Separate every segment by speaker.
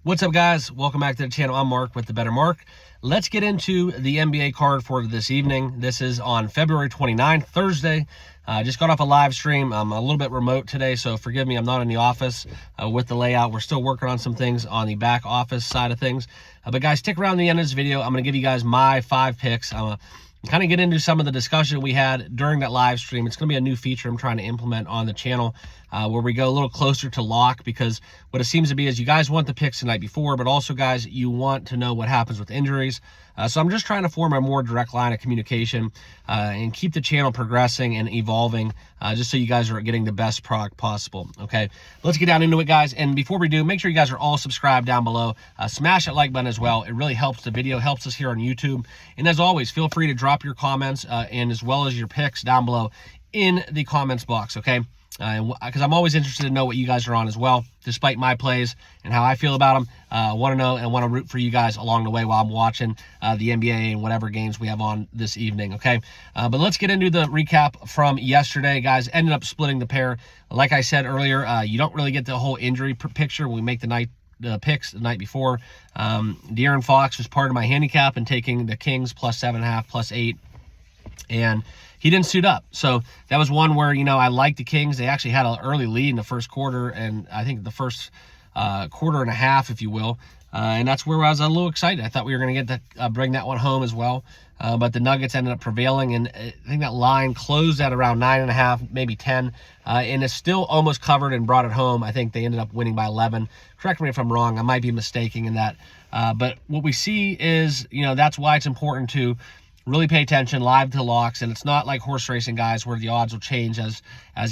Speaker 1: What's up, guys? Welcome back to the channel. I'm Mark with the Better Mark. Let's get into the NBA card for this evening. This is on February 29th, Thursday. I just got off a live stream. I'm a little bit remote today, so forgive me. I'm not in the office with the layout. We're still working on some things on the back office side of things. But guys, stick around to the end of this video. I'm going to give you guys my 5 picks. Kind of get into some of the discussion we had during that live stream. It's going to be a new feature I'm trying to implement on the channel where we go a little closer to lock, because what it seems to be is you guys want the picks the night before, but also, guys, you want to know what happens with injuries. So I'm just trying to form a more direct line of communication and keep the channel progressing and evolving just so you guys are getting the best product possible, okay? Let's get down into it, guys. And before we do, make sure you guys are all subscribed down below. Smash that like button as well. It really helps the video, helps us here on YouTube. And as always, feel free to drop your comments and as well as your picks down below in the comments box, okay? Because I'm always interested to know what you guys are on as well, despite my plays and how I feel about them. I want to know and want to root for you guys along the way while I'm watching the NBA and whatever games we have on this evening, okay? But let's get into the recap from yesterday, guys. Ended up splitting the pair. Like I said earlier, you don't really get the whole injury picture when we make the picks the night before. De'Aaron Fox was part of my handicap and taking the Kings plus 7.5, plus 8. And he didn't suit up. So that was one where, I liked the Kings. They actually had an early lead in the first quarter, and I think the first quarter and a half, if you will. And that's where I was a little excited. I thought we were going to get to bring that one home as well. But the Nuggets ended up prevailing, and I think that line closed at around 9.5, maybe 10, and it's still almost covered and brought it home. I think they ended up winning by 11. Correct me if I'm wrong. I might be mistaking in that. But what we see is, that's why it's important to really pay attention live to locks. And it's not like horse racing, guys, where the odds will change as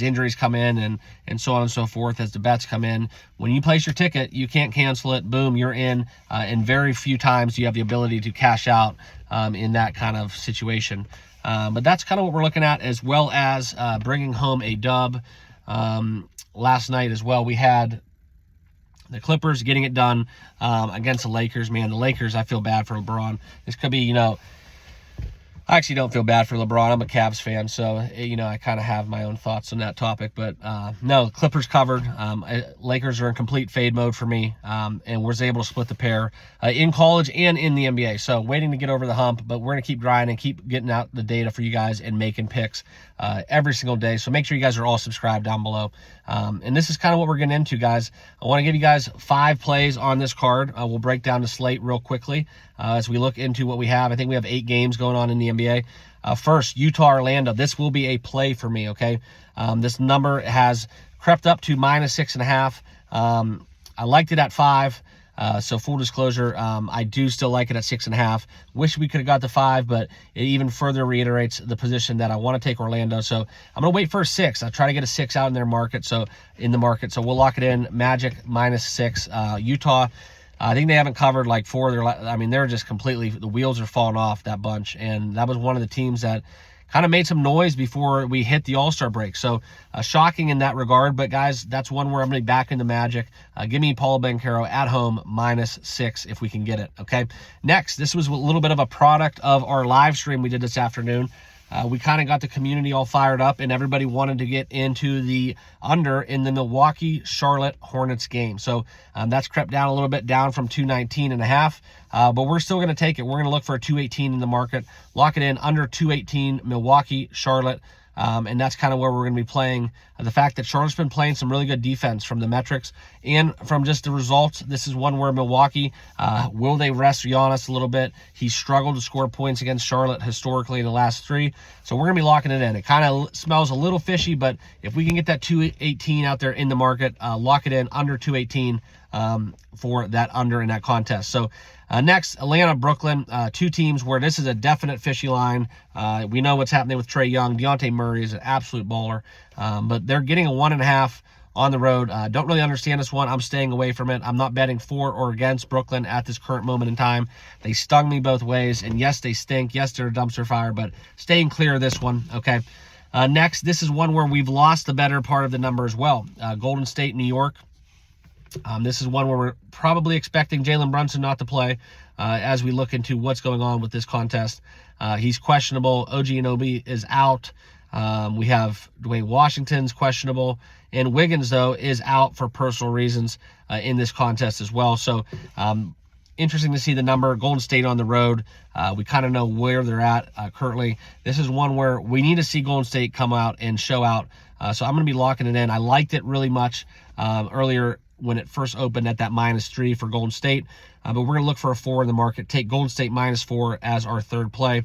Speaker 1: injuries come in and so on and so forth, as the bets come in. When you place your ticket, you can't cancel it. Boom, you're in. And very few times do you have the ability to cash out in that kind of situation. But that's kind of what we're looking at, as well as bringing home a dub. Last night as well, we had the Clippers getting it done against the Lakers. Man, the Lakers, I feel bad for LeBron. This could be, I actually don't feel bad for LeBron. I'm a Cavs fan, so, I kind of have my own thoughts on that topic. But, no, Clippers covered. Lakers are in complete fade mode for me, and was able to split the pair in college and in the NBA. So waiting to get over the hump, but we're going to keep grinding and keep getting out the data for you guys and making picks every single day. So make sure you guys are all subscribed down below. And this is kind of what we're getting into, guys. I want to give you guys 5 plays on this card. We'll break down the slate real quickly as we look into what we have. I think we have 8 games going on in the NBA. First, Utah-Orlando. This will be a play for me, okay? This number has crept up to -6.5. I liked it at 5. So full disclosure, I do still like it at 6.5. Wish we could have got the 5, but it even further reiterates the position that I want to take Orlando. So I'm going to wait for a 6. I'll try to get a 6 out in the market. So we'll lock it in. Magic -6. Utah, I think they haven't covered like 4. They're just completely, the wheels are falling off, that bunch. And that was one of the teams that kind of made some noise before we hit the All-Star break. So shocking in that regard. But, guys, that's one where I'm going to be back in the Magic. Give me Paolo Banchero at home, -6 if we can get it, okay? Next, this was a little bit of a product of our live stream we did this afternoon. We kind of got the community all fired up, and everybody wanted to get into the under in the Milwaukee-Charlotte Hornets game. So that's crept down a little bit, down from 219.5. But we're still going to take it. We're going to look for a 218 in the market. Lock it in under 218, Milwaukee-Charlotte. And that's kind of where we're going to be playing. The fact that Charlotte's been playing some really good defense from the metrics and from just the results. This is one where Milwaukee, will they rest Giannis a little bit? He struggled to score points against Charlotte historically in the last 3. So we're going to be locking it in. It kind of smells a little fishy, but if we can get that 218 out there in the market, lock it in under 218 for that under in that contest. So next, Atlanta, Brooklyn, 2 teams where this is a definite fishy line. We know what's happening with Trae Young. Dejounte Murray is an absolute baller, but they're getting a 1.5 on the road. Don't really understand this one. I'm staying away from it. I'm not betting for or against Brooklyn at this current moment in time. They stung me both ways, and yes, they stink. Yes, they're a dumpster fire, but staying clear of this one, okay? Next, this is one where we've lost the better part of the number as well. Golden State, New York. This is one where we're probably expecting Jalen Brunson not to play as we look into what's going on with this contest. He's questionable. OG Anunoby is out. We have Dwayne Washington's questionable. And Wiggins, though, is out for personal reasons in this contest as well. So interesting to see the number. Golden State on the road. We kind of know where they're at currently. This is one where we need to see Golden State come out and show out. So I'm going to be locking it in. I liked it really much earlier when it first opened at that -3 for Golden State. But we're going to look for a 4 in the market. Take Golden State -4 as our third play.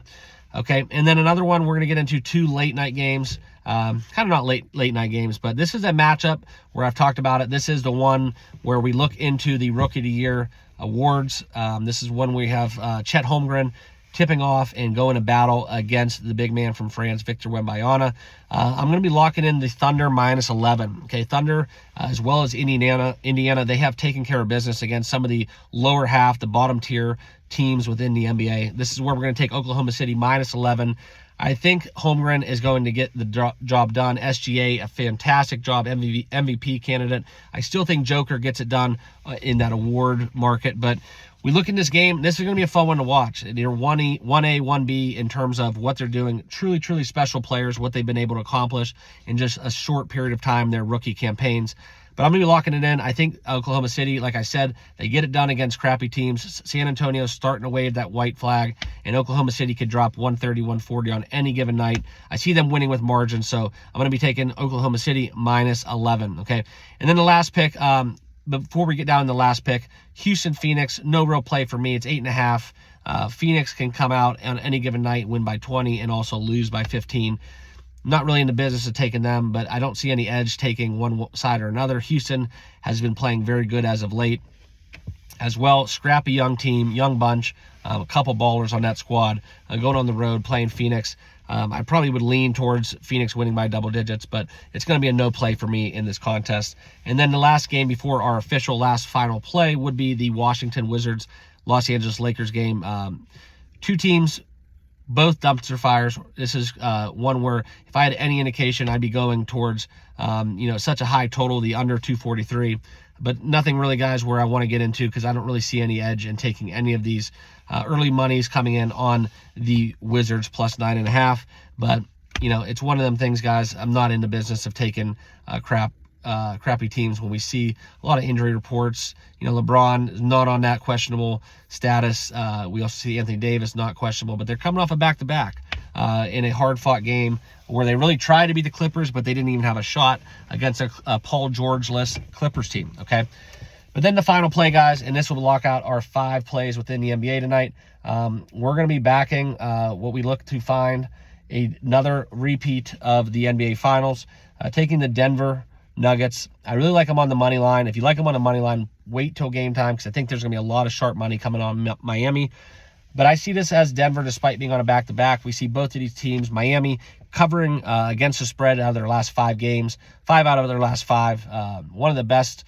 Speaker 1: Okay, and then another one, we're going to get into 2 late night games. Kind of not late night games, but this is a matchup where I've talked about it. This is the one where we look into the Rookie of the Year awards. This is one we have Chet Holmgren tipping off and going to battle against the big man from France, Victor Wembanyama. I'm going to be locking in the Thunder -11. Okay, Thunder, as well as Indiana, they have taken care of business against some of the lower half, the bottom tier teams within the NBA. This is where we're going to take Oklahoma City -11. I think Holmgren is going to get the job done. SGA, a fantastic job, MVP candidate. I still think Joker gets it done in that award market, but we look in this game, this is going to be a fun one to watch. They're 1A, 1B in terms of what they're doing. Truly, truly special players, what they've been able to accomplish in just a short period of time, their rookie campaigns. But I'm going to be locking it in. I think Oklahoma City, like I said, they get it done against crappy teams. San Antonio's starting to wave that white flag, and Oklahoma City could drop 130, 140 on any given night. I see them winning with margin, so I'm going to be taking Oklahoma City -11, okay? And then the last pick, before we get down to the last pick, Houston, Phoenix, no real play for me. It's 8.5. Phoenix can come out on any given night, win by 20, and also lose by 15. Not really in the business of taking them, but I don't see any edge taking one side or another. Houston has been playing very good as of late as well. Scrappy young team, young bunch, a couple ballers on that squad going on the road playing Phoenix. I probably would lean towards Phoenix winning by double digits, but it's going to be a no play for me in this contest. And then the last game before our official last final play would be the Washington Wizards, Los Angeles Lakers game. Two teams, both dumpster fires. This is one where if I had any indication, I'd be going towards, such a high total, the under 243. But nothing really, guys, where I want to get into because I don't really see any edge in taking any of these early monies coming in on the Wizards +9.5. But, it's one of them things, guys. I'm not in the business of taking crappy teams when we see a lot of injury reports. LeBron is not on that questionable status. We also see Anthony Davis not questionable, but they're coming off a back-to-back in a hard-fought game where they really tried to beat the Clippers, but they didn't even have a shot against a Paul George-less Clippers team, okay? But then the final play, guys, and this will lock out our 5 plays within the NBA tonight. We're going to be backing what we look to find another repeat of the NBA Finals, taking the Denver Nuggets. I really like them on the money line. If you like them on the money line, wait till game time because I think there's going to be a lot of sharp money coming on Miami. But I see this as Denver, despite being on a back-to-back. We see both of these teams, Miami covering against the spread out of their last 5 games, 5 out of their last 5. One of the best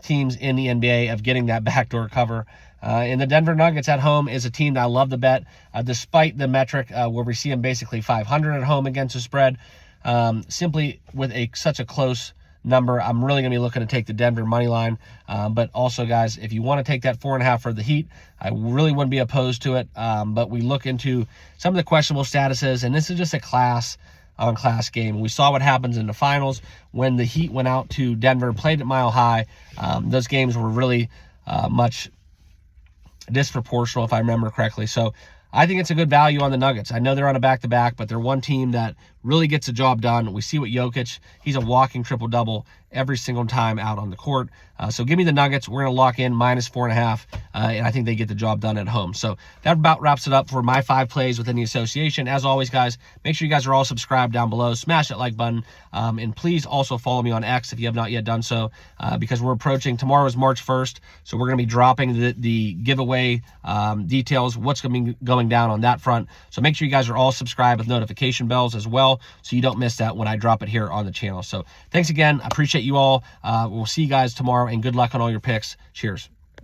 Speaker 1: teams in the NBA of getting that backdoor cover. And the Denver Nuggets at home is a team that I love to bet, despite the metric where we see them basically 500 at home against the spread. Simply with such a close number, I'm really going to be looking to take the Denver money line. But also, guys, if you want to take that 4.5 for the Heat, I really wouldn't be opposed to it. But we look into some of the questionable statuses, and this is just a class-on-class game. We saw what happens in the finals when the Heat went out to Denver, played at Mile High. Those games were really much disproportional, if I remember correctly. So I think it's a good value on the Nuggets. I know they're on a back-to-back, but they're one team that really gets the job done. We see what Jokic, he's a walking triple-double every single time out on the court. So give me the Nuggets. We're going to lock in -4.5, and I think they get the job done at home. So that about wraps it up for my 5 plays within the association. As always, guys, make sure you guys are all subscribed down below. Smash that like button, and please also follow me on X if you have not yet done so, because we're approaching, tomorrow is March 1st, so we're going to be dropping the giveaway details, what's going to be going down on that front. So make sure you guys are all subscribed with notification bells as well, so you don't miss that when I drop it here on the channel. So thanks again. I appreciate you all. We'll see you guys tomorrow, and good luck on all your picks. Cheers.